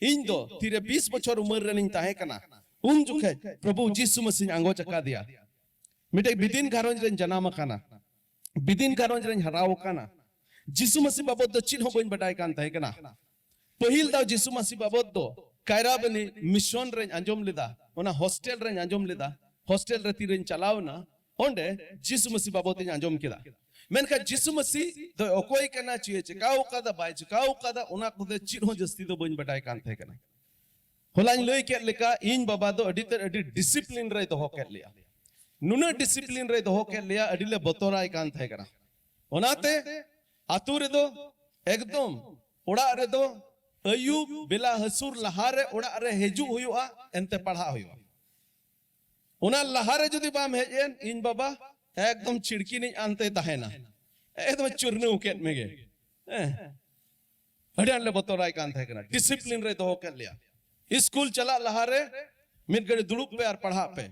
इन दो तीरे 20 बछर उम्र रनिंग ताहे कना उन जुखे प्रभु यीशु मसीह आंगो चका दिया मिटे बिदिन घरोंज रन जनाम काना बिदिन घरोंज रन हराव काना यीशु मसीह बाबत दो चिन्ह बन बटाई कान ताहे कना पहिल दाव यीशु मसीह बाबत दो कायरा बनी मिशन रन अंजोम लेदा ओना हॉस्टल रन अंजोम लेदा हॉस्टल रे तीरन चलावना ओंडे यीशु मसीह बाबत इन अंजोम केदा मेनखा यीशु मसीह दो ओकोय कना चिए चिकाउ कादा बाय चिकाउ कादा ओना कुदे चिन्ह जस्ती दो बन बटाई कान ताहे कना होलाइन लय के लेका इन बाबा दो अडी डिसिप्लिन रे दोहो के लिया नुना डिसिप्लिन रे दोहो के लिया अडीले बतोराय कान थाय कना ओनाते आतु रे दो एकदम ओड़ा रे दो अयुब बेला हसुर लहारे ओड़ा रे हेजु हुयुआ एनते पढ़ा हुयुआ ओना लहारे जदि बाम हेजेन इन बाबा एकदम चिड़की नहीं आनते ताहेना एकदम चुरने उकेट मेगे अडीले बतोराय कान थाय कना डिसिप्लिन रे दोहो के लिया स्कूल चला लहारे मिट गड़े दुड़ुप पे और पढ़ा पे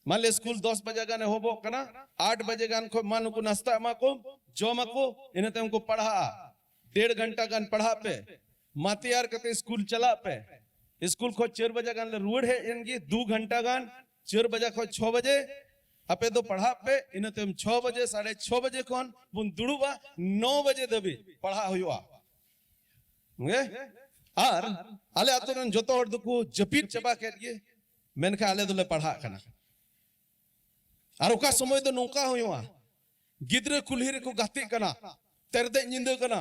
मान ले स्कूल 10 बजे गाने होबो कना 8 बजे गान को मानु को नाश्ता मा को जोमा को इने तम को पढ़ा 1.5 घंटा गान पढ़ा पे मातियार कते स्कूल चला पे स्कूल को 4 बजे गान ले रुड़ है इनकी 2 घंटा गान 4 बजे को 6 बजे अपे दो पढ़ा पे इने तम 6 बजे 6:30 बजे कोन बुन दुड़ुबा 9 बजे दबी पढ़ा हुआ और आले आतुरन जोतो हर दुकु जपीट चबा के लिए मेनखा आले दुले पढ़ा कना और ओका समय दो नौका हुआ गिद्रे कुल्ही को गाते कना तेरदे निंदे कना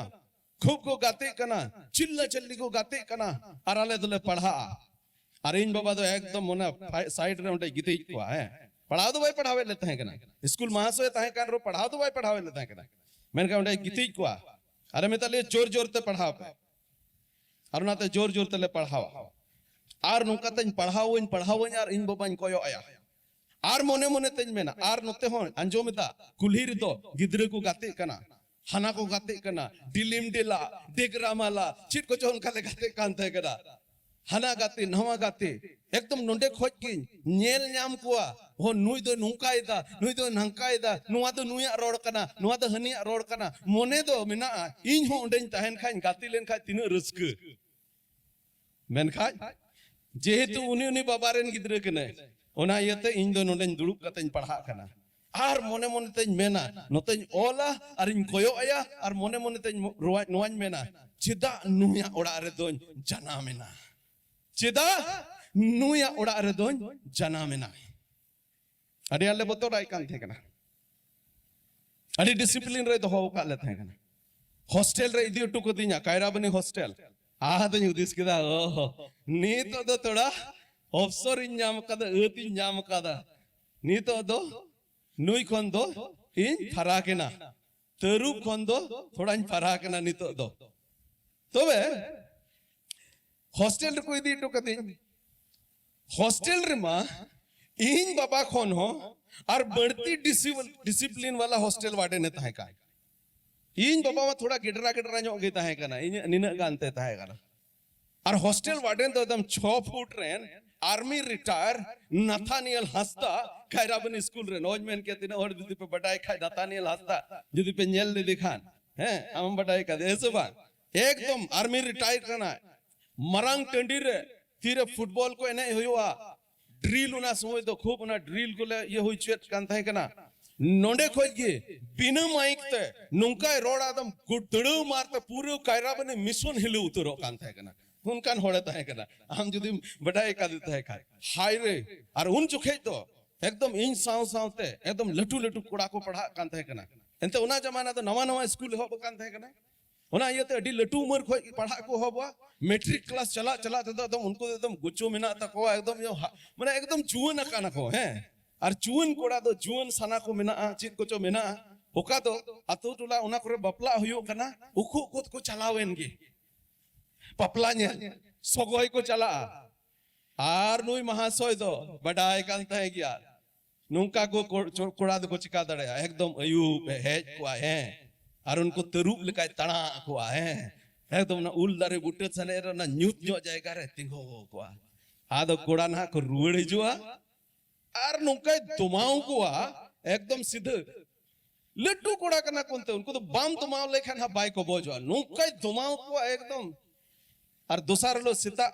खूब को गाते कना चिल्ला चिल्ली को गाते कना और आले दुले पढ़ा और इन बाबा दो एकदम मोना साइड रे उंटे गीते को है पढ़ा दो भाई पढ़ावे लेते हैं कना स्कूल महासोय ताहे कान रो पढ़ा दो भाई पढ़ावे लेते हैं कना मेनखा उंटे गीते को अरे मैं तले जोर जोर ते पढ़ा पे और नाते जोर जोर तले पढ़ावा और नुका तन पढ़ावो यार इन बाबा कोयो आया और मोने मोने तन मेना और नते हो अंजोमिता कुल्ही रे दो गिद्रे को गाते कना हाना को गाते कना डिलिम डिला देगरामाला चिट को जोन काले गाते कानते कना हाना गाते नवा गाते एकदम नोंडे खोज की नेल न्याम कोआ हो नुई दो नुकायदा नुई दो नंकायदा नुआ दो नुया रोड कना नुआ दो हनिया रोड कना मोने दो मेना इन हो उंडेन तहन खाइन गाती लेन खाय तिनु रस्क मेनखाय जेहेतु उनी बाबारेन गिद्रे कने ओना इयते इन दो नोंडेन दुड़ुब कतेन पढ़ा कना और मोने मोने तेन मेना नतेन ओला और इन कोयो आया और मोने मोने तेन रोवा नोवान मेना चिदा नुया ओड़ा रे दोन जना मेना चिदा नुया ओड़ा रे दोन जना मेना अरे आले बतोराय कान थे कना अरे डिसिप्लिन रे दोहो का ले थे कना हॉस्टल रे इदी टुक दिना कायरा बनी हॉस्टल आ तो युदिस केदा ओहो नी तो दो थोड़ा अवसर इन नाम कदा अति नाम कदा नी तो दो नुई खन दो इन फराकेना तरुप खन दो थोड़ा इन फराकेना नी तो दो तबे हॉस्टल रे को इदी टुक दिन हॉस्टल रे मा इन बाबा खन हो और बढ़ती डिसिप्लिन वाला हॉस्टल वाडे ने ताहे का इन बाबा मा थोड़ा गिडरा गिडरा ᱧᱚᱜ गे ताहे कना इन निना गानते ताहे कना और हॉस्टल वार्डन तो एकदम 6 फुट रेन आर्मी रिटायर नाथानियल हंसता खैराबन स्कूल रे नोजमेन के तिना और जुदी पे बटाई खाय नाथानियल हंसता जुदी पे नेल ले दिखान हैं हम बटाई का ऐसे बा एकदम आर्मी रिटायर करना मरंग टंडी रे तीरे फुटबॉल को एने हुआ ड्रिल उना समय तो खूब उना ड्रिल को ले ये हुई चेट कान थाय कना नोंडे खोज गे बिना माइक ते नुंका रोड आदम गुडड़ू मारते पूरे खैराबन मिशन हिलु उतरो कान थाय कना उनकान होड़े ताहे कना हम जुदी बटाई का देता है खाय हाय रे और उन चुखे तो एकदम इन साव सावते एकदम लटू लटू कोड़ा को पढ़ा कान थाहे कना एनते उना जमाना तो नवा नवा स्कूल हो कान थाहे कना उना येते अडी लटू उमर खोय पढ़ा को होबा मैट्रिक क्लास चला चला तो एकदम उनको एकदम गुच्चो मिना तको एकदम माने एकदम जुवन काना को हैं और जुवन कोड़ा तो जुवन सना को मिना चित को चो मिना ओका तो अतो टोला उना करे बपला हुयो कना उखु को चलावेन गे पपलाnya sogoy ko chala ar nui mahasoy do badai kan tahe gya nungka ko koda do ko chika darea ekdom ayub hej ko hai ar unko tarup lekai tana ko hai ekdom na ul dare butte sane na nyut nyo jayga re tingo ko ado koda na ko ruwed hijua ar nungka dumau ko ekdom sidhe लट्टू कोड़ा करना कौन थे उनको तो balm तुमाव लेखन हा by को बोझवा नुकाई तुमाव को एकदम और दोसार लो सीता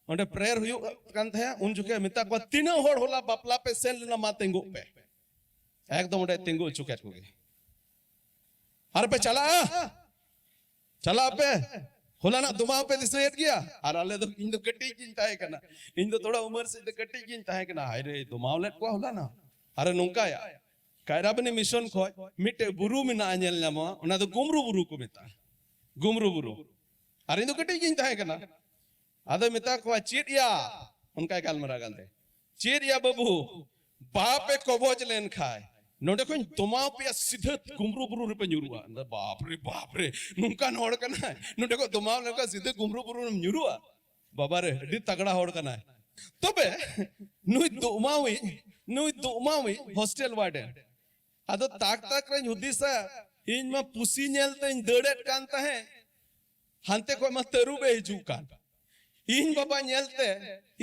ओंडे प्रेयर हुई कान थे उन जुके मिता को तीनों होड़ होला बापला पे सेन लेना मा तेंगु पे एकदम ओंडे तेंगु चुके को अरे पे चला पे होला ना दुमाव पे दिसेट गया और आले तो इन तो कट्टी चिंता है करना इन तो थोड़ा उम्र से कट्टी चिंता है करना हाय रे दुमाव लेट को होला ना अरे नुंका या कायरा बने मिशन को मिटे बुरु में ना आनेल नामा उना तो गुमरू बुरु को मिता गुमरू बुरु अरे इन तो कट्टी चिंता है करना आदो मिता को चिड़िया उनका काल मरा गलते चिड़िया बाबू बाप पे कबोज लेन खाए नोडे को दुमाव पे सीधे गुमरू बुरु रे पे न्यूरुआ बाप रे नुंका नोड़ करना है नोडे को दुमाव लेका सीधे गुमरू बुरु में न्यूरुआ बाबा रे डी तगड़ा होड़ करना है तो बे नुई दुमावी हॉस्टल वार्डन आदो ताक रे हुदिसा इन मा पुसी नेलते इन दड़ेट कांता है हांते को मा तरुबे हिजू कान इन बाबा नेलते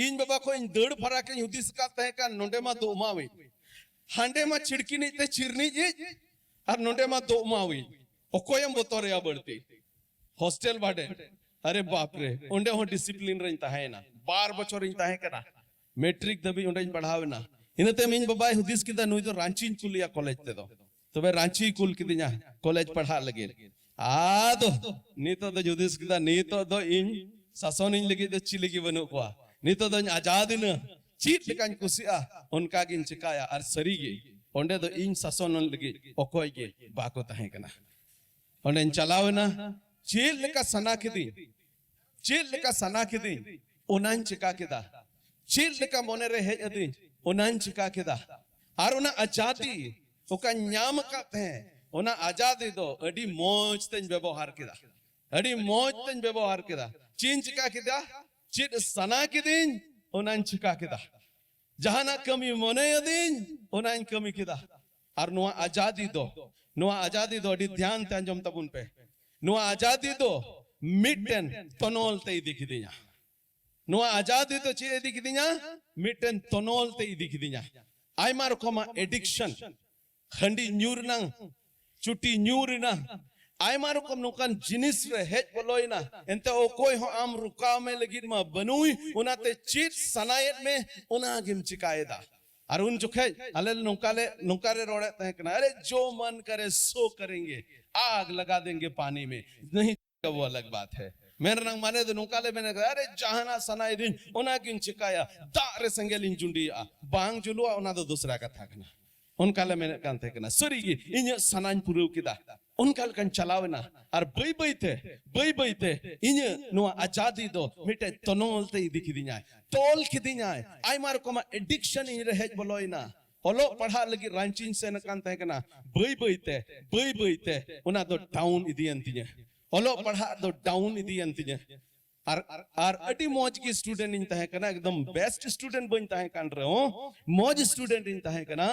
इन बाबा को इन दड़ फरा के हुदिस काता है कान नोंडे मा दुमावी हांडे मा छिड़की नहीं ते चिरनी जी और नोंडे मा दुमावी ओकोयम बोतोरे बढ़ती हॉस्टल वार्डन अरे बाप रे ओंडे हो डिसिप्लिन रहिता है ना 12 बछर रहिता है कना मैट्रिक दबी ओंडे पढ़ावे ना इनते मिन बाबा हुदिस किदा नुई तो रांची कुलिया कॉलेज ते दो तबे रांची कुल किदिया कॉलेज पढ़ा लगे आदो नीतो दो हुदिस किदा नीतो दो इन सासन इन लगे दो चिली की बनु को नीतो दो आजाद न चीट लेकान कुसिया उनका गिन चिकाया और सरी गे ओंडे दो इन सासन लगे ओकोय गे बाको तहे कना ओंडे चलावना चील लेका सना किदी ओनान चिका किदा चील लेका मोने रे हे अदी ओनान चिका किदा और उना आजादी ओका न्याम काते ओना आजादी दो अडी मौज तेन व्यवहार किदा अडी मौज तेन व्यवहार किदा चीन चिका किदा चित सना किदिन ओनान चिका किदा जहाना कमी मोने अदीन ओनान कमी किदा और नुआ आजादी दो अडी ध्यान ते अंजम तबुन पे नुआ आजादी दो मिटन तनोल ते दिखदिया नुआ आजादी तो चे दिखदिया मिटन तनोल ते दिखदिया आयमा रकमा एडिक्शन खंडी न्यूरना चुटी न्यूरना आयमा रकम नुकान जिनिस रे हेज बोलोइना एंते ओ कोई हो आम रुका में लगिर मा बनुई उनाते चीट सनायत में उना गिम चिकायदा और उन जुखे अले नुकारे रोड़े तहे कना अरे जो मन करे सो करेंगे आग लगा देंगे पानी में नहीं वो अलग बात है मेरे रंग माने तो नुकाले मैंने कहा अरे जहाना सनाई दिन उना किन चिकाया दारे संगेलिन जुंडिया बांग जुलुआ उना तो दूसरा का था कना उनका ले मैंने कांते कना सरी की इन सनाइन पुरु किदा उनका कन चलावना और बई थे इन नुआ आजादी दो मिटे तनोल ते दिखी दिया तोल खिदी जाए आई मार को मा एडिक्शन इन रहे बोलोइना ओलो पढ़ा लगी रांचिन से न कांते कना बई थे उना तो टाउन इदियंतिया ओलो पढ़ा दो डाउन इदियंतिया और अटी मौज की स्टूडेंट इन तहे कना एकदम बेस्ट स्टूडेंट बन तहे कान रे हो मौज स्टूडेंट इन तहे कना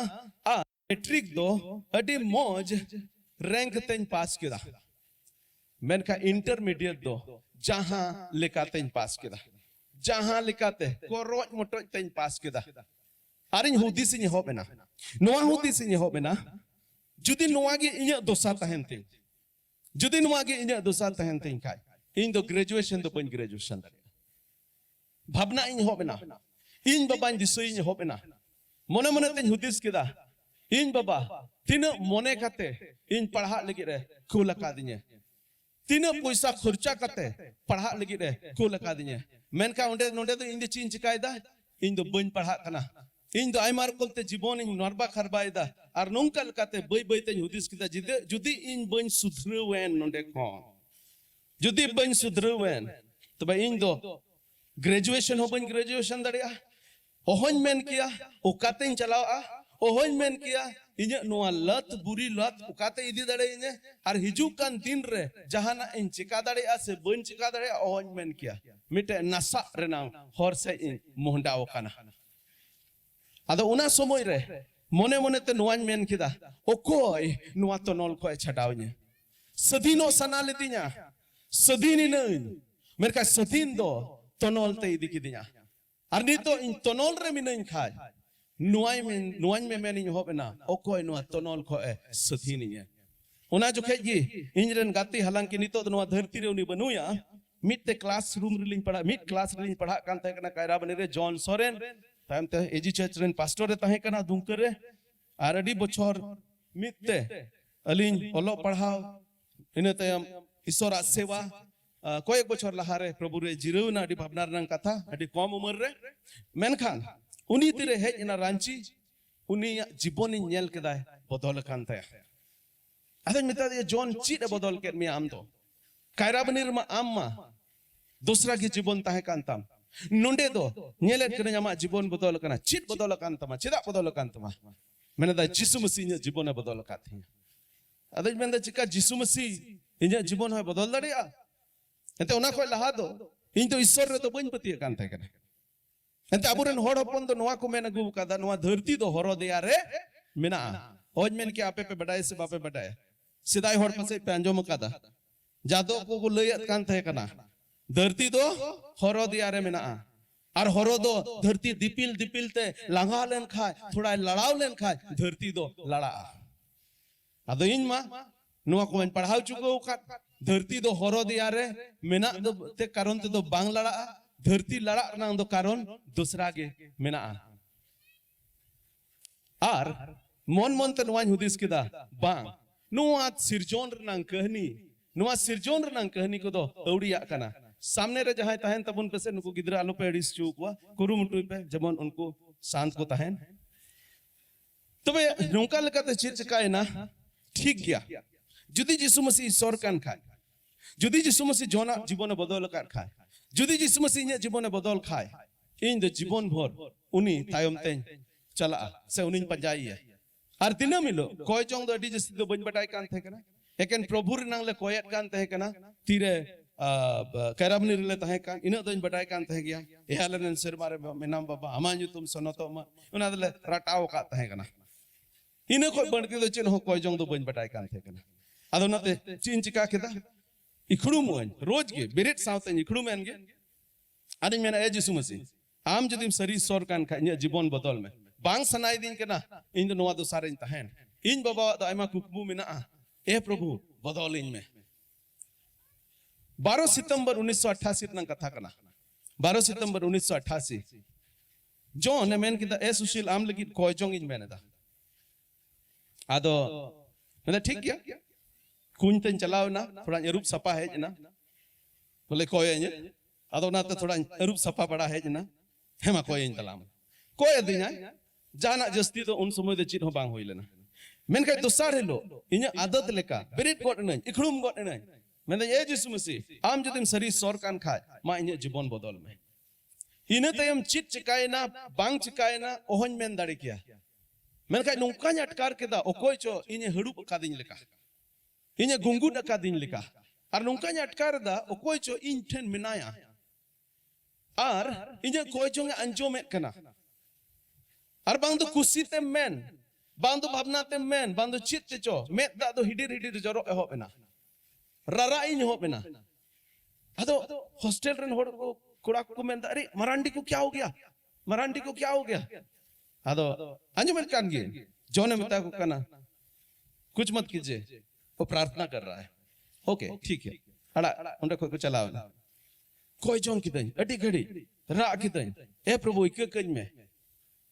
आ मैट्रिक दो अटी मौज रैंक तेन पास किदा मैंने कहा इंटरमीडिएट दो जहां लिखाते पास किदा जहां लिखाते कोरोज मोटो तेन पास किदा अरे हुदी से हो बेना नोआ हुदी से हो बेना जुदी नोआ गे इnya दोसा तहनते जुदी नोआ गे इnya दोसा तहनते खाय इन दो ग्रेजुएशन दो पन ग्रेजुएशन भावना इन हो बेना इन बाबा दिसो इन हो बेना मने मने तेन हुदिस किदा इन बाबा तीना मोने काते इन पढ़ा लगी रे को लगा दिने तीना पैसा खर्चा काते पढ़ा लगी रे को लगा दिने मेन का ओंडे नोंडे तो इन दे चिन चिकायदा इन दो बन पढ़ा कना इन दो आइमार कोलते जीवन इन नरबा खरबायदा और नोंका लकाते बई ते हुदिस किदा जुदी इन बन सुधरवेन नोंडे को जुदी बन सुधरवेन तबे इन दो ग्रेजुएशन हो बन ग्रेजुएशन दड़िया ओहन मेन किया ओकाते चलावा ओहन मेन किया इन्हें नोआ लत बुरी लत उकाते इदी दड़े इन्हें और हिजू कान दिन रे जहाना इन चिका दड़े से बन चिका दड़े ओहन मेन किया मिटे नसा रेना हर से इन मोहंडाओ काना आदो उना समय रे मोने मोने ते नोआन मेन किदा ओकोय नोआ तो नोल को छडावने सदीनो सना लेदिया सदीनी नई मेरे का सदीन दो तनोल ते इदी किदिया और नी तो इन तनोल रे मिनइन खाय नुआन में मैंने हो बना ओकोय नुआ तनोल को सथीनी है उना जो खेजी इंजरन गाती हालांकि नितो नुआ धरती रे उनी बनुया मिट क्लासरूम रिलिंग पढ़ा मिट क्लास रिलिंग पढ़ा कान तहे कना कायरा बने रे जॉन सोरेन तायम ते एजी चर्च रेन पास्टर रे तहे कना दुंकर रे आर अडी बछर मिट ते अलिन ओलो पढ़ाव इने तायम ईश्वरा सेवा कोई बछर लहारे प्रभु रे जिरौना अडी भावना रंग कथा अडी कम उमर रे मेनखान उनी तिरे हेज इना रांची उनी जीवन नेल केदाय बदल कान तया अदन मिता ये जॉन चीट बदल के मी आम तो कायरा बनिर मा आम मा दूसरा की जीवन ताहे कान ताम नोंडे दो नेलेट कने मा जीवन बदल कना चीट बदल कान तमा चेदा बदल कान तमा मेने दा जिसु मसीह ने जीवन बदल काथी अदन मेंदा चिका जिसु मसीह इने जीवन है बदल दड़िया एते ओना कोई लहा दो इन तो ईश्वर रे तो बन पति कान ताहे कने एते अबुरन होड़ हपन दो नवा को मेन अगु कादा नवा धरती दो हरो देया रे मेना ओज मेन के आपे पे बडाय से बापे बडाय सिदाय होड़ पसे पे अंजोम कादा जादो को लयत कान ताहे कना धरती दो हरो दिया रे मेना और हरो दो धरती दिपिल दिपिल ते लांगा लेन खाय थोड़ा लड़ाव लेन खाय धरती दो लड़ा अदो इन मा नुआ को मन पढ़ाव चुको का धरती दो हरो दिया रे मेना दो ते कारण ते दो बांग लड़ा धरती लड़ा ना दो कारण दूसरा के मेना और मन मन ते नुआ हुदिस किदा बांग नुआ सिरजोन रनांग कहनी नुआ सिरजोन रनांग कहनी को दो औड़िया कना सामने रे जहां तहन तबुन पे से नुको गिदरा आलो पे अड़िस चुकवा कुरुमुटुई पे जमन उनको शांत को तहन तबे नौका लकाते चिचकाय ना ठीक गया जुदी यीशु मसीह ईश्वर कान खाय जुदी यीशु मसीह जोना जीवन बदल कान खाय जुदी यीशु मसीह ने जीवन बदल खाय इन द जीवन भर उनी तायम ते चला से उनी पंजाई है और दिना मिलो कोय जोंग दो अडी जस्ती दो बन बटाई कान थे कना एकेन प्रभु रे नांगले कोयत कान थे कना तीरे कैराबनी रिले तहे कान इना दोन बटाई कान तहे गया एहालन सरमारे मेनाम बाबा अमान तुम सनतो म उना दले रटाव का तहे कना इना को बनके दो चिन हो कोय जोंग दो बन बटाई कान थे कना अदो नते चिन चिका केदा इखड़ू मोन रोज के बिरेट सावते इखड़ू मेन गे आदि मेना ए यीशु मसीह आम जदिम सरी सर कान खा इना जीवन बदल में बांग सनाई दिन केना इन दो नवा दो सारे तहेन इन बाबा दो आयमा कुकबू मेना ए प्रभु बदल इन में 12 सितंबर 1988 रंग कथा करना 12 सितंबर 1988 जॉन ने मेन किदा ए सुशील आम लगी कोय जोंग इन मेने दा आदो मतलब ठीक गया कुन तन चलाव ना थोड़ा रूप सपा है ना बोले कोय इन आदो ना तो थोड़ा रूप सपा बड़ा है ना हेमा कोय इन तलाम कोय दिना जाना जस्ती तो उन समय दे चित हो बांग होइलेना मेन का दोसार हेलो इन आदत लेका बेरेट गोट न इखड़ुम गोट न मैं ये यीशु मसीह आम जदिम सरी सर कान खाय मा इन जीवन बदल में इने तयम चित चिकायना बांग चिकायना ओहन मेन दाड़ी किया मेन का नौका अटकार केदा ओकोय चो इने हड़ुप का दिन लेका इने गुंगुड का दिन लेका और नौका अटकार दा ओकोय चो इन ठेन मिनाया और इने कोय चो अंजो में कना और बांग दो कुसी ते मेन बांग दो भावना ते मेन बांग दो चित चो में दा दो हिडिर हिडिर जरो एहो बेना रारा इन हो बिना अदो हॉस्टल रन होड़ को कुड़ा को में अरे मरांडी को क्या हो गया मरांडी को क्या हो गया अदो अंजु में कान गे जोने मता को कना कुछ मत कीजिए वो प्रार्थना कर रहा है ओके ठीक है अड़ा उनका को चलाओ कोई जोन की दई अडी घड़ी रा की दई ए प्रभु इके कज में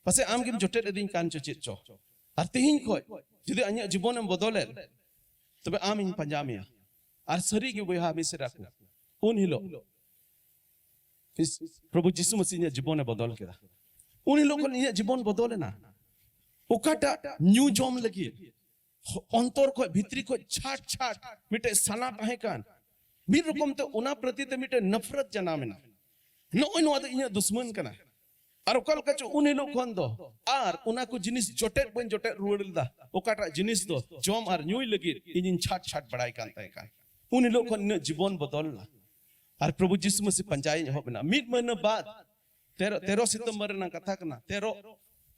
पसे आम गिम जोटे दिन कान चो चित चो और तिहिन कोय जदि अन्य जीवन में बदले तबे आम इन पंजामिया और सरी के बहा मिसे राखो उन हिलो प्रभु यीशु मसीह ने जीवन बदल केदा उन हिलो को ने जीवन बदले ना ओकाटा न्यू जॉम लगी अंतर को भीतरी को छाट छाट मिटे सना ताहे कान मिर रकम ते ओना प्रति ते मिटे नफरत जना मेना नो इन वाद इन दुश्मन कना और ओकल कचो उन हिलो कोन दो और ओना को जिनिस जोटे बन जोटे रुड़लदा ओकाटा जिनिस दो जॉम और न्यू लगी इन छाट छाट बड़ाई कान ताहे कान उन लोग को जीवन बदलना और प्रभु यीशु मसीह पंजाई हो बना मिड महीना बाद 13 सितंबर ना कथा करना 13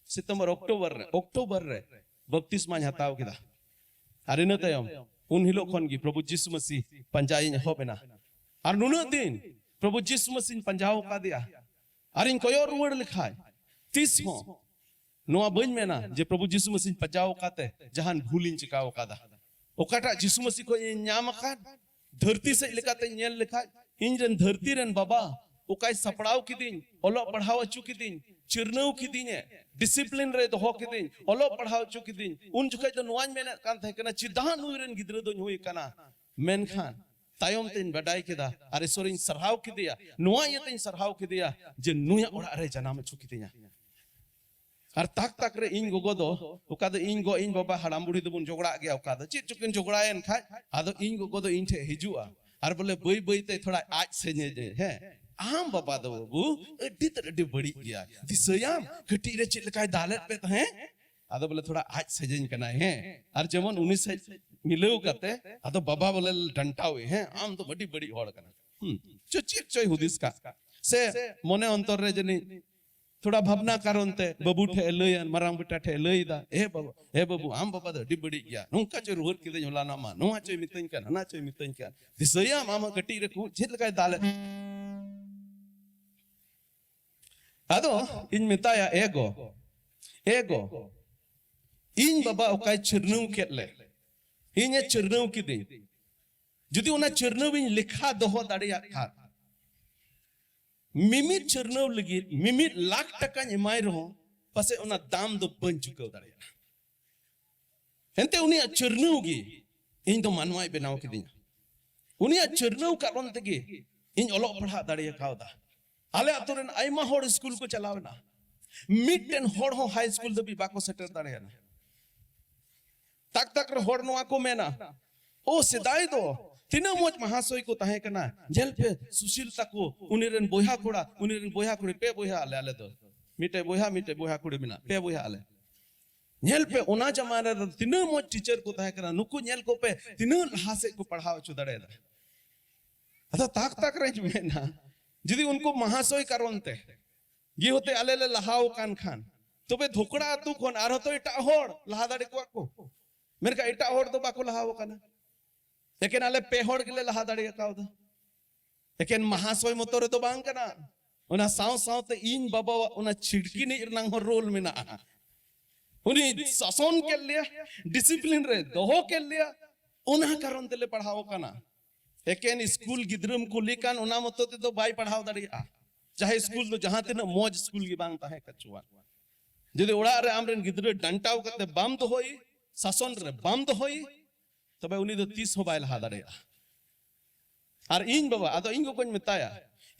सितंबर अक्टूबर रे बपतिस्मा हताव केदा और इन तयम उन हिलो खन गी प्रभु यीशु मसीह पंजाई हो बना और नुना दिन प्रभु यीशु मसीह पंजाव का दिया और इन कोयो रुवड़ लिखाय 30 हो नोआ बन मेना जे प्रभु यीशु मसीह पंजाव काते जहान भूलिन चिकाव कादा ओकाटा यीशु मसीह को न्याम का धरती से लेकाते नेल लिखा इन रन धरती रन बाबा ओकाय सपड़ाव किदिन ओलो पढ़ाव अचु किदिन चिरनव किदिने डिसिप्लिन रे दोहो किदिन ओलो पढ़ाव अचु किदिन उन जुखै दो नोवान मेन कान थाय कना चिदा नुई रन गिद्रा दो हुई कना मेनखान तायम तेन बडाई किदा अरे सोरिन सरहाव किदिया नोवा यतेन सरहाव किदिया जे नुया ओड़ा रे जनाम अचु किदिया और ताक ताक रे इन गोगो दो ओका दो इन गो इन बाबा हड़ाम बुढ़ी दो बुन झगड़ा गया ओका दो चित चुकिन झगड़ायन खाय आदो इन गोगो दो इन ठे हिजुआ और बोले बई बई ते थोड़ा आज से ने है आम बाबा दो बाबू अड्डी तर अड्डी बड़ी गया दिसयाम कटी रे चित लकाय दालत पे तो है आदो बोले थोड़ा आज सजन कना है और जेमन 19 से मिलेउ करते आदो बाबा बोले डंटावे है आम तो बड़ी बड़ी होड़ कना चचिक चय हुदिस का से मने अंतर रे जनी थोड़ा भावना कारण ते बाबू ठे लयन मरांग बेटा ठे लयदा ए बाबू आम बाबा द डिबड़ी गया नोंका चोर रुहर किदे होला नामा नोआ चोय मितन का ना चोय मितन का दिसया मामा कटी रे कु चित लकाय दाले आदो इन मिताया एगो इन बाबा ओकाय चिरनु केले इन चिरनु किदे जुदी उना चिरनु इन लिखा दोहो दाड़िया था मिमिट चिरनव लगी मिमिट लाख टका इमाय रहो पसे उना दाम दो बन चुके दाड़िया हेंते उनी चिरनव गी इन तो मानवाय बनाव किदिया उनी चिरनव कारण तेगे इन ओलो पढ़ा दाड़िया कावदा आले अतुरन आइमा होड़ स्कूल को चलावना मिडटेन होड़ हो हाई स्कूल दबी बाको सेटर दाड़िया ना ताक ताक रे होड़ नोआ को मेना ओ सिदाई दो तीना मोज महासोई को ताहे कना जेल पे सुशीलता को उनिरन बोया कुड़ी पे बोया आले आले दो मिटे बोया कुड़ी बिना पे बोया आले जेल पे ओना जमाना रे तीना मोज टीचर को ताहे कना नुकु जेल को पे तीना लहासे को पढ़ाव छु दड़े दा अदा ताक ताक रे मेना जदी उनको महासोई करवनते ये होते आले ले लहाओ कान खान तबे धोकड़ा आतु कोन आरो तो एटा होड़ लहा दाड़े को मेरे का एटा होड़ तो बाको लहाओ कना लेकिन आले पेहोड़ के लिए लहा दाड़िया कावदा लेकिन महासोय मतोरे तो बांग कना उना साव साव ते इन बाबा उना छिड़की ने इरनांग हो रोल में ना उनी शासन के लिए डिसिप्लिन रे दोहो के लिए उना कारण तेले पढ़ाओ कना लेकिन स्कूल गिद्रम को लेकान उना मतो ते तो बाई पढ़ाओ दाड़िया चाहे स्कूल तो जहां तेना मौज स्कूल की बांग ताहे कचुआ जदि ओड़ा रे आमरेन गिद्र डंटाव कते बाम दो होई शासन रे बाम दो होई तबे उनी दो 30 हो बाय लहा दाड़िया और इन बाबा आदो इन को कोन मिताया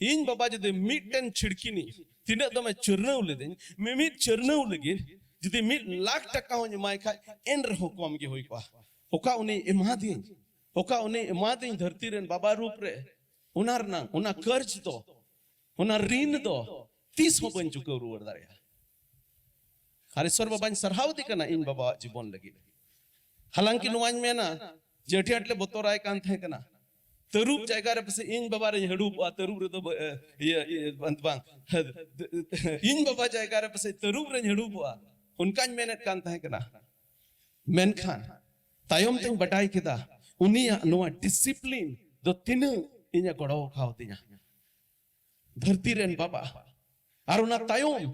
इन बाबा जदि मिटन छिड़कीनी तिने दमे चरनव लेदिन मिमिट चरनव लगी जदि 1 लाख टका हो जमाय खा एन रहो कम के होई को ओका उनी इमादिन धरती रेन बाबा रूप रे उनार ना उना कर्ज दो उना ऋण दो 30 हो बन चुके रुवर दाड़िया अरे सर बाबा सरहाव दी कना इन बाबा जीवन लगी हालांकि नुआन में ना जेठी आटले बतोराय कान थे कना तरूप जायगा रे पसे इन बाबा रे हडूप तरूप रे तो ये बांग इन बाबा जायगा रे पसे तरूप रे हडूप उनका मेहनत कान थे कना मेनखान तायम ते बटाई किदा उनिया नोआ डिसिप्लिन दो तीन इnya गड़ो खावतिया धरती रेन बाबा और उना तायम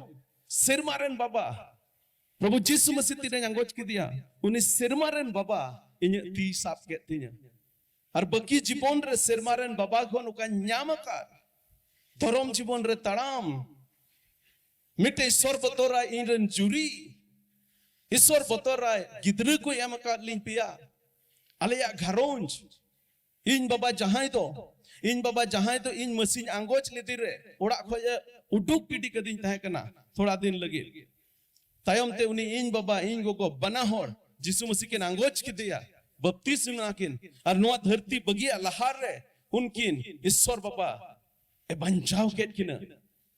सिरमा रेन बाबा प्रभु जीसु मसीह तीने अंगोच की दिया उन्हें सिरमारन बाबा इन्हें ती साफ कहती हैं और बकी जीवन रे सिरमारन बाबा को नुका न्यामकार धर्म जीवन रे तड़ाम मिटे ईश्वर बतोरा इनरन जुरी ईश्वर बतोरा गिद्र को यामकार लिन पिया आलेया घरोंज इन बाबा जहां तो इन मसीह अंगोच लेती रे ओड़ा खोजे उडुक पीटी कदिन तहे कना थोड़ा दिन लगे तायम ते उनी इन बाबा इन गोगो बना होड़ जिसु मसीह के अंगोच की दिया बपतिस्म नाकिन और नोआ धरती बगिया लहार रे उनकिन ईश्वर बाबा ए बंचाव केट किना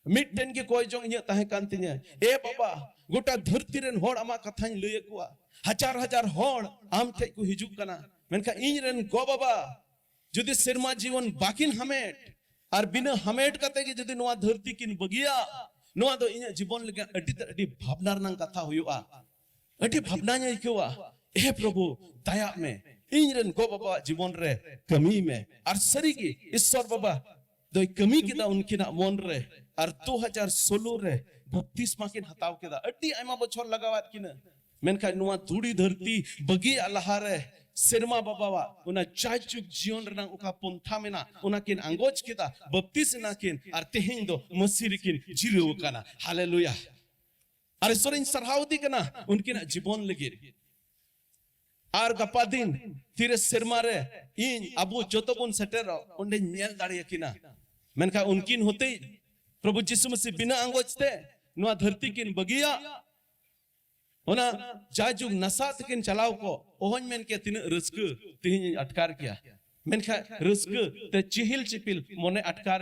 मिटन के कोई जो इnya ताहे कान तिnya ए बाबा गोटा धरती रेन होड़ आमा कथाñ लय कुआ हजार होड़ आम ठे को हिजुक कना मेनका इन रेन गो बाबा जदि सिरमा जीवन बाकिन हमेट और बिना हमेट कते के जदि नोआ धरती किन बगिया नोआ दो इnya जीवन लगे अड्डी भावना रनंग कथा हुआ अड्डी भावना nya इकुआ ए प्रभु दया में इन रेन गो बाबा जीवन रे कमी में और सरी की ईश्वर बाबा दो कमी किदा उनकिना मन रे और 2016 रे बपतिस्मा किन हताव किदा अड्डी आयमा बछर लगावात किना मेनखा नुआ धूड़ी धरती बगी अल्लाह रे Serma babawa una chachuk jion rena uka pontha mena una kin angoj kita baptis nakin ar tehin do masirikin jiru kana hallelujah ar sorin sarhaudi kana unkin jibon legir ar gapadin tire serma re in abu jotobun setero onde nyel dare yakina menka unkin hote प्रभु यीशु मसीह बिना अंगोज ते नुआ धरती किन बगिया होना जाजुग नसात किन चलाव को ओहन मेन के तीन रस्क तीन अटकार किया मेन का रस्क ते चिहिल चिपिल मोने अटकार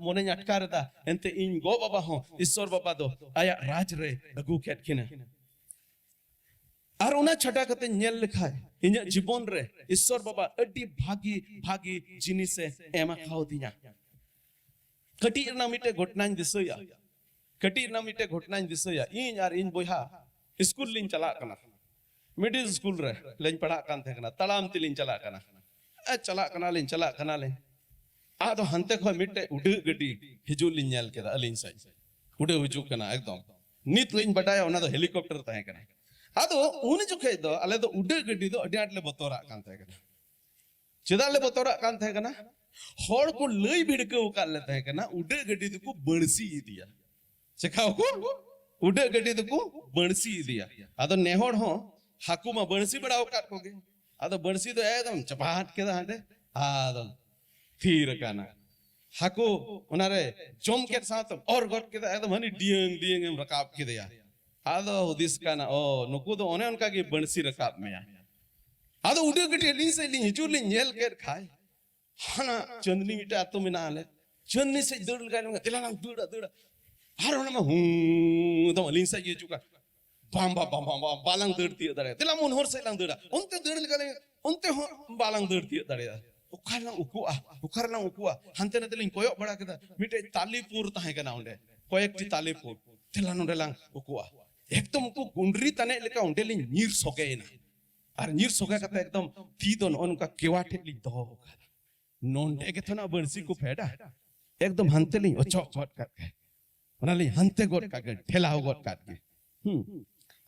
मोने अटकार दा एंते इन गो बाबा हो ईश्वर बाबा दो आया राज रे अगु केट किना आर उना छटा कते नेल लिखा है इन जीवन रे ईश्वर बाबा अड्डी भागी भागी जिनी से एमा खाओ दिया कटी ना मिटे घटना दिसया कटी ना मिटे घटना दिसया इन यार इन बोहा स्कूल लिन चला कना मिडिल स्कूल रे लेन पढ़ा कान थे कना तलाम तिलिन चला कना चला कना ले आ तो हंते खो मिटे उडे गडी हिजु लिन नेल केदा अलिन साइ उडे हुजु कना एकदम नित लिन बटाया ओना तो हेलीकॉप्टर तहे कना आ तो उन जुखे दो अले तो उडे गडी दो अडी आटले बतोरा कान थे कना चेदाले बतोरा कान थे कना हर को लई भिड़के उका लेता है ना उड़े गड्डी को बड़सी दिया चखाओ को उड़े गड्डी को बड़सी दिया आदो नेहोड़ हो हाकू मा बड़सी बड़ाओ काट कोगे आदो बड़सी तो एकदम चपाट के दांडे आदो थीर काना हाकू उनारे जोम के साथ और गट के एकदम हनी डियंग डियंग एम रकाब के दिया आदो दिस काना ओ नुकु तो ओने उनका की बड़सी रकाब में आदो उड़े गड्डी लिन से लिन हिजू लिन नेल के खाए हाना चंदनी मिटा तो मिना ले चंदनी से दौड़ लगा लूंगा तिलाना दौड़ा हर होना में हूँ तो लिंसा ये चुका बाम बालंग दौड़ती है दरे तिला मुन होर से लंग दौड़ा उनते दौड़ लगा ले उनते हो बालंग दौड़ती है दरे उखारना उकुआ हंते ने तिलिंग कोयो बड़ा के मिटे तालीपुर तहे के ना उंडे कोयक टी तालीपुर तिला नुंडे लंग उकुआ एकदम उकु गुंडरी तने लेका उंडे लिंग नीर सोगे ना और नीर सोगे का एकदम थी तो उनका केवा ठेली दो नोंडे के थोना बंसी को फेड़ा एकदम हंते ली ओ चौक गोट काट के ओना ली हंते गोट काट के ठेलाओ गोट काट के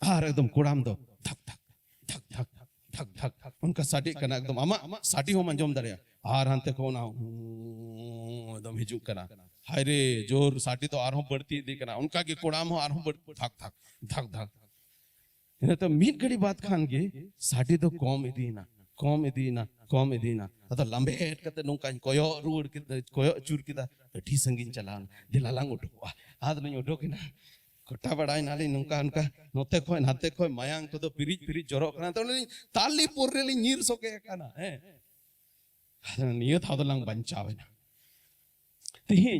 आर एकदम कुड़ाम दो धक धक उनका साडी कना एकदम अमा साडी हो मंजोम दरे आर हंते को ना एकदम हिजू कना हाय रे जोर साडी तो आर हो बढ़ती दी कना उनका की कुड़ाम हो आर हो बढ़ धक इने तो मीट घड़ी बात खान के साडी तो कॉम इदीना अतो लंबे हेड कते नोंका कोयो रूड के कोयो चूर किदा ठी संगिन चलान दिलालांग उठवा आद नहीं उठोकिना कोटा बड़ाई नाली नोंका उनका नोते खोय नाते खोय मायांग तो पिरिज जरो कना तो ताली पुररेली नीर सोके कना है नियो थादलांग बंचावेना तिही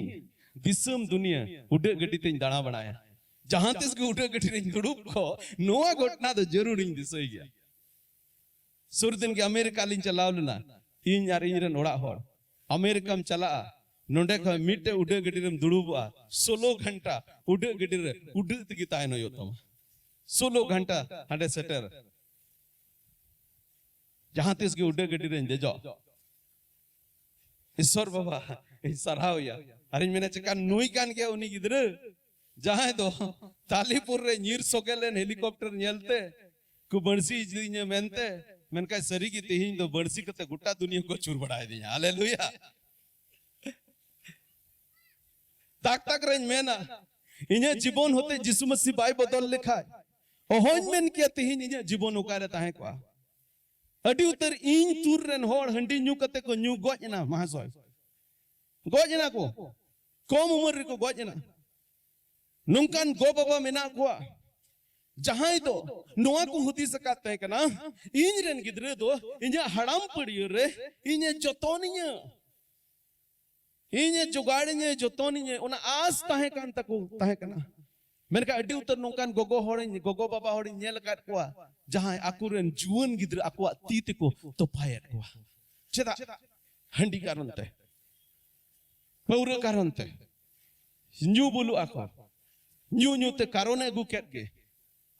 दिसम दुनिया उडे गड्डी ते दाणा बनाया जहां तिस के उडे गड्डी रे दुड़ुब को नोआ घटना तो जरूर इन दिसोई गया सुरदिन के अमेरिका लिन चलाव लेना इन यार इन रे नोड़ा होड़ अमेरिका में चला नोंडे को मिटे उडे गड्डी रे दुड़ुबा 16 घंटा उडे गड्डी रे उडे तगी तायनो योतम 16 घंटा हंडे सेटर जहां तिस के उडे गड्डी रे देजो ईश्वर बाबा सराव या अरे मैंने चका नुई कान के उनी गिदरे जहां दो तालीपुर रे नीर सोकेलेन हेलीकॉप्टर नेलते को बंसी जिने मेनते मन का सरी की तेहिं तो बंसी कते गुट्टा दुनिया को चूर बढ़ाए दिया हालेलुया ताक रेंज मेना इने जीवन होते यीशु मसीह बाई बदल लिखा है ओहन मेन के तेहिं इने जीवन उकारे ताहे को अडी उतर इन तुर रेन होड़ हंडी न्यू कते को न्यू गोजना महासोय गोजना को कम उम्र को गोजना नुंकान गो बाबा मेना को जहां तो नोआ को हुदी सकते हैं कना इन रेन गिदरे दो इने हड़ाम पड़ियो रे इने जतोनिया इने जुगाड़िए जतोनिए उना आस ताहे कान तको ताहे कना मेन का अडी उतर नुंकान गोगो बाबा होड़ नेल काट को जहां आकुरेन जुवन गिदरे आको तीत को तो पायत को चेदा हंडी कारणते पौरे कारणते न्यू बोलू आको न्यू ते कारणे गु केट के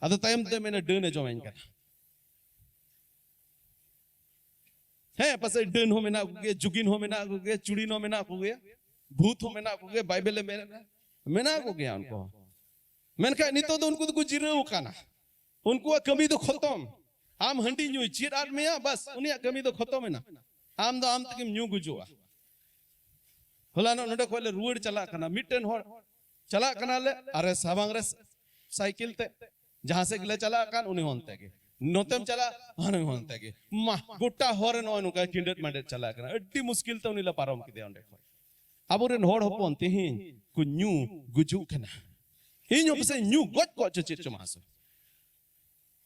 अदो तायम ते मैंने डने जोमेन कर है पसे डन हो मेना के जुगिन हो मेना के चुड़ीन हो मेना को गया भूत हो मेना को गया बाइबल में मेना को गया उनको मैंने कहा नहीं तो उनको तो कुछ जिरे काना उनको कमी तो खत्म आम हंडी न्यू चीर आर में बस उनिया कमी तो खत्म है ना आम दो आम तक न्यू गुजुआ होला नोडे खोले रुड़ चला कना मिटन होड़ चला कना ले अरे साबांग रे साइकिल ते जहां से गिले चला कान उनी होनते के नोतेम चला हाने होनते के मा गोटा होरे नो नुका किंडत मांडे चला कना अड्डी मुश्किल ते उनीला पारम किदे ओंडे खोय अबोरेन होड़ होपन तेहिन कु न्यू गुजु कना इन यो पसे न्यू गोट को चचित चमासो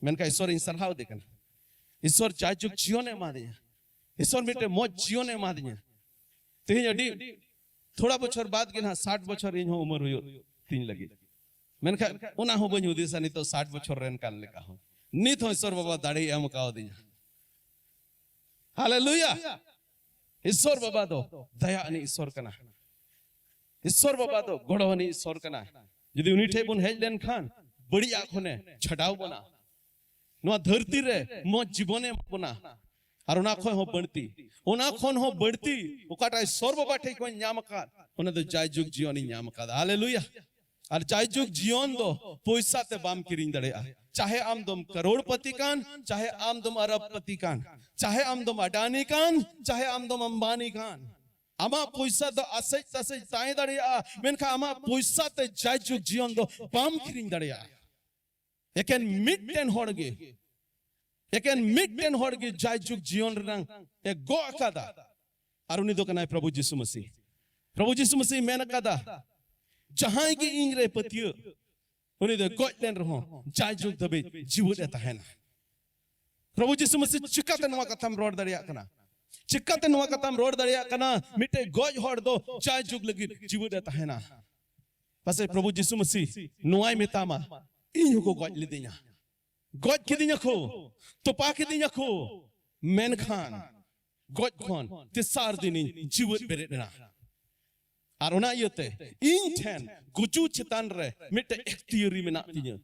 मेनका ईश्वर इन सरहाव दे कना ईश्वर चाजुक जियोने मादिया ईश्वर मिटे मोज जियोने मादिया तेहिन अडी थोड़ा बछर बाद के ना 60 बछर इन हो उम्र हुयो तीन लगी मेनका उना हो बन्यु दिसा नि तो 60 बछर रेन कान लेका हो नि तो ईश्वर बाबा दाढ़ी एम काओ दिया हालेलुया ईश्वर बाबा दो दया नि ईश्वर कना ईश्वर बाबा दो गड़ोनी ईश्वर कना यदि उनी ठे बुन हेज लेन खान बड़ी आखोने छडाव बना नो धरती रे मो जीवने बना और उना खो हो बढ़ती उना खोन हो बढ़ती उकाटा ईश्वर बाबा ठे को न्याम का उना तो जायजुग जीवनी न्याम का हालेलुया और जायजुग जीवन दो पैसा ते बाम किरिंग दड़े चाहे आम दम करोड़पति कान चाहे आम दम अरबपति कान चाहे आम दम अडानी कान चाहे आम दम अंबानी कान आमा पैसा दो असै तसै ताई दड़िया मेनखा आमा पैसा ते जायजुग जीवन दो बाम किरिंग दड़िया एकेन मिटन होड़गे एकेन मिटन होड़गे जायजुग जीवन रंग ए गो अकादा और उनी दो कनाय प्रभु यीशु मसीह मेन अकादा जहां की इंग्रे पतियो उनी दो गोटलेन रहो जायजुग दबे जीवन एता है ना प्रभु यीशु मसीह चिकाते नवा कथम रोड दड़िया कना चिकाते नवा कथम रोड दड़िया कना मिटे गोज होड़ दो जायजुग लगी जीवन एता है ना पासे प्रभु यीशु मसीह नुआई मेतामा इन को गोज लिदिया गोज किदिया को तो पा किदिया को मेन खान गोज खान तिसार दिन जीवन बेरेना और उना यते इन ठेन गुजु चितान रे मिटे एक्टियरी मेना तिया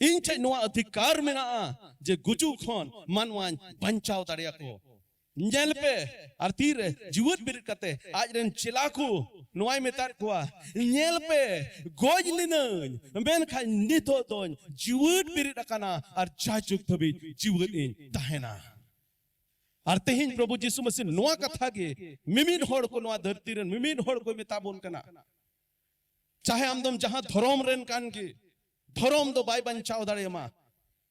इन ठे नोआ अधिकार मेना जे गुजु खान मानवान बंचाव दाड़िया को नेल पे और तीरे जीवन बिर कते आज रेन चिलाकू नोआई मेतार कोआ नेल पे गोज लिनन बेन खा नितो दोन जीवन बिर रकाना और जाजुक तबे जीवन इन तहेना और तेहिन प्रभु यीशु मसीह नोआ कथा गे मिमिन होड़ को नोआ धरती रेन मिमिन होड़ को मेताबोन कना चाहे आमदम जहां धरोम रेन कान के धरोम दो बाय बंचाव दाड़ेमा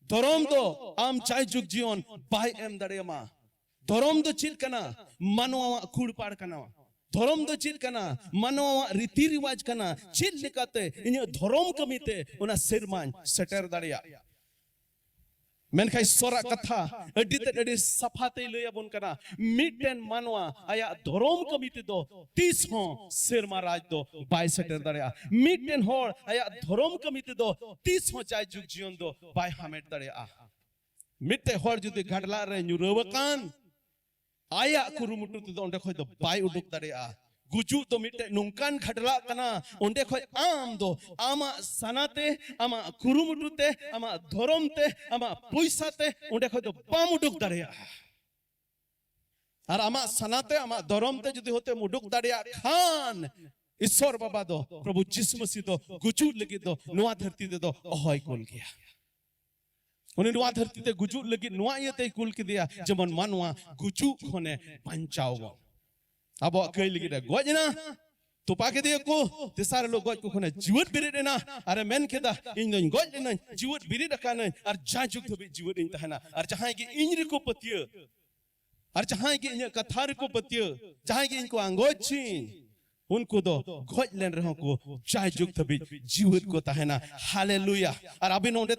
धरोम दो आम जाजुक जीवन बाय एम दाड़ेमा धरोम दो चिल कना मानवा खुड़ पाड़ कना धरोम दो चिल कना मानवा रीति रिवाज कना चिल निकाते इन धरोम कमीते उना सिरमान सटर दाड़िया मेनखाय सोरा कथा अडी सफाते लया बन कना मिटेन मानवा आया धरोम कमीते दो 30 हो सिरमा राज दो 22 सटर दाड़िया मिटेन होड़ आया धरोम कमीते दो 30 हो जायजुग जीवन दो 22 हामेट दाड़िया मिटे होड़ जुदि घडला रे न्यूरवकान आया कुरुमुटु तो ओंडे खोय दो बाय उडुक दाड़िया गुजु तो मिटे नुंकान घडला कना ओंडे खोय आम दो आमा सनाते आमा कुरुमुटुते आमा धरमते आमा पैसाते ओंडे खोय दो बाम उडुक दाड़िया और आमा सनाते आमा धरमते जदि होते मुडुक दाड़िया खान ईश्वर बाबा दो प्रभु यीशु मसीह दो गुजु लगी दो नोआ धरती दे दो अहोय कोल गया उन्हें नोआ धरती ते गुजु लगी नोआ येते कुल के दिया जमन मानवा गुजु खोने बंचाव अब कई लगी रे गोजना तो पाके दिया को ते सारे लोग गोज को खोने जीवन बिरे देना अरे मेन केदा इन दोन गोज देना जीवन बिरे रखाना और जाजुक तो जीवन इन तहना और जहां की इंजरी को पतियो और जहां की इन कथार को पतियो जहां की इनको अंगोची उनको दो गोज लेन रहो को जाजुक तो जीवन को तहना हालेलुया और अभी नोडे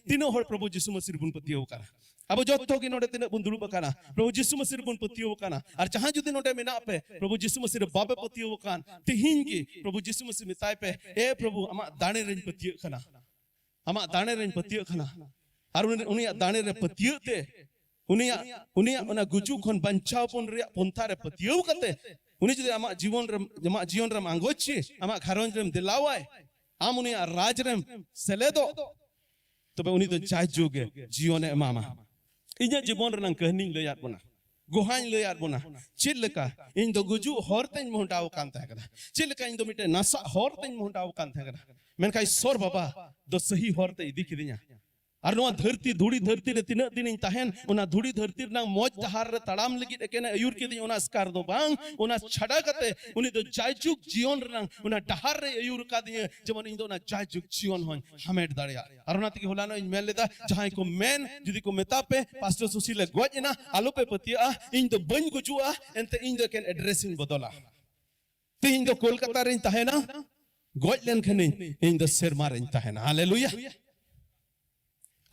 तीनों हर प्रभु यीशु मसीह बुन पतियो करा अब जो तो कि नोडे तीन बुन दुरुब कना प्रभु यीशु मसीह बुन पतियो कना और जहां जुदी नोडे मेना पे प्रभु यीशु मसीह बाबे पतियो कान तिहिन की प्रभु यीशु मसीह मिताय पे ए प्रभु अमा दाणे रेन पतियो कना अमा दाणे रेन पतियो कना और उनिया दाणे रे पतियो ते उनिया उना गुजु खन बंचाव पन रे पंथा रे पतियो कते उनी जुदी अमा जीवन रे मांगोची अमा घरंज रे दिलावाय आम उनिया राज रे सेलेदो तबे उनी तो जाजुगे जीवन ए मामा इजा जीवन रंग कहनी लयात बना गोहान लयात बना चिलका इन दो गुजु हरतेन मोहटाव कान थाकना चिलका इन दो मिटे नसा हरतेन मोहटाव कान थाकना मेनका ईश्वर बाबा दो सही हरते इदी किदिया और नोआ धरती धूड़ी धरती रे तिना दिन तहन उना धूड़ी धरती रंग मौज डहार रे तड़ाम लगी एकेना अयुर के दिन उना स्कार दो बांग उना छड़ा कते उनी दो जायजुग जीवन रंग उना डहार रे अयुर का दिन जेमन इन दो उना जायजुग जीवन होन हमेट दाड़िया और उना तके होलानो इन मेल लेदा जहां को मेन जुदी को मेता पे पास्टर सुशील गोजना आलो पे पतिया इन दो बन गुजुआ एंते इन दो केन एड्रेसिंग बदला तीन दो कोलकाता रे तहना गोज लेन खने इन दो सेरमा रे तहना हालेलुया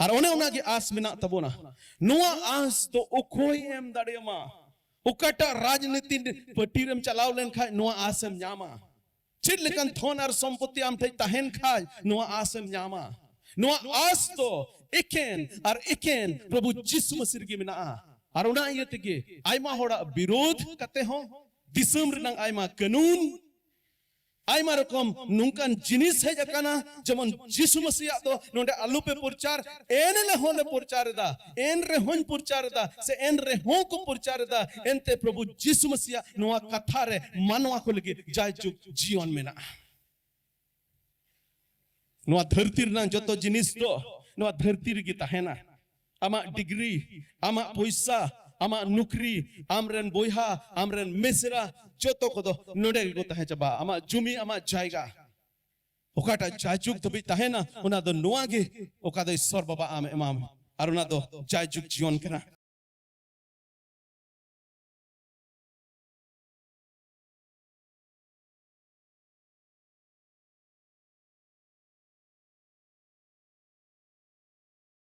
और ओने उना की आस मेना तबोना नुआ आस तो उकोई एम दाड़ियमा उकटा राजनीति पटीरम चलाव लेन खाय नुआ आसम न्यामा चिद लेकन थोन और संपत्ति आम थे तहन खाय नुआ आसम न्यामा नुआ आस तो एकेन प्रभु जिसु मसीह की मेना और उना ये तके आयमा होड़ा विरोध कते हो दिसम रंग आयमा कानून आयमा रकम नुंकान जिनिस है जकाना जमन जिसु मसीह तो नोंडे आलू पे प्रचार एन ले होने प्रचार दा एन रे होन प्रचार दा से एन रे हो को प्रचार दा एनते प्रभु जिसु मसीह नोआ कथा रे मानवा को लगे जायजुग जीवन में ना नोआ धरती रंग जतो जिनिस तो नोआ धरती रे गी तहेना आमा डिग्री आमा पैसा आमा नुकरी आमरेन बोयहा आमरेन मेसरा जोतो को दो नोडे को तहे चबा आमा जुमी आमा जायगा ओकाटा जायजुग तबी तहेना उना दो नोआगे ओका दो ईश्वर बाबा आम इमाम और उना दो जायजुग जीवन कना